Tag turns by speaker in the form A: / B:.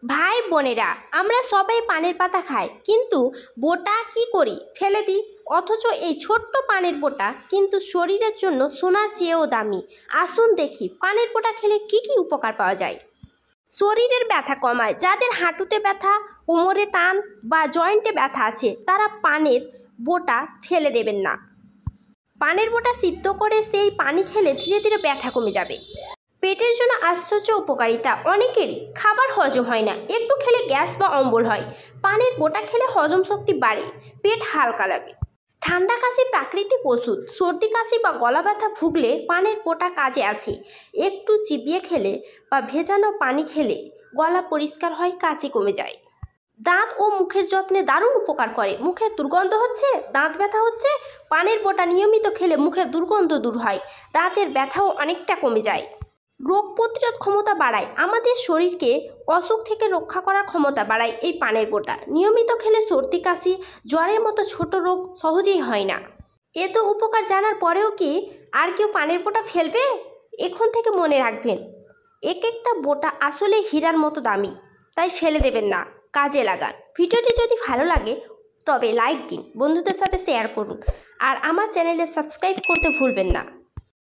A: ভাই বোনেরা, আমরা সবাই পানের পাতা খাই, কিন্তু বোটা কি করি? ফেলে দিই। অথচ এই ছোট্ট পানের বোটা কিন্তু শরীরের জন্য সোনার চেয়েও দামি। আসুন দেখি পানের বোটা খেলে কি কি উপকার পাওয়া যায়। শরীরের ব্যথা কমায়। যাদের হাঁটুতে ব্যথা, কোমরে টান বা জয়েন্টে ব্যথা আছে, তারা পানের বোটা ফেলে দেবেন না। পানের বোটা সিদ্ধ করে সেই পানি খেলে ধীরে ধীরে ব্যথা কমে যাবে। পেটের জন্য আশ্চর্য উপকারিতা। অনেকেরই খাবার হজম হয় না, একটু খেলে গ্যাস বা অম্বল হয়। পানের বোটা খেলে হজম শক্তি বাড়ে, পেট হালকা লাগে। ঠান্ডা কাশি প্রাকৃতিক ওষুধ। সর্দি কাশি বা গলা ব্যথা ভুগলে পানের বোটা কাজে আসে। একটু চিবিয়ে খেলে বা ভেজানো পানি খেলে গলা পরিষ্কার হয়, কাশি কমে যায়। দাঁত ও মুখের যত্নে দারুণ উপকার করে। মুখের দুর্গন্ধ হচ্ছে, দাঁত ব্যথা হচ্ছে, পানের বোটা নিয়মিত খেলে মুখের দুর্গন্ধ দূর হয়, দাঁতের ব্যথাও অনেকটা কমে যায়। রোগ প্রতিরোধ ক্ষমতা বাড়ায়। আমাদের শরীরকে অসুখ থেকে রক্ষা করার ক্ষমতা বাড়ায় এই পানের বোটা। নিয়মিত খেলে সর্দি কাশি, জ্বরের মতো ছোট রোগ সহজেই হয় না। এত উপকার জানার পরেও কি আর কেউ পানের বোটা ফেলবে? এখন থেকে মনে রাখবেন, এক একটা বোটা আসলে হীরার মতো দামি, তাই ফেলে দেবেন না, কাজে লাগান। ভিডিওটি যদি ভালো লাগে তবে লাইক দিন, বন্ধুদের সাথে শেয়ার করুন, আর আমার চ্যানেলে সাবস্ক্রাইব করতে ভুলবেন না।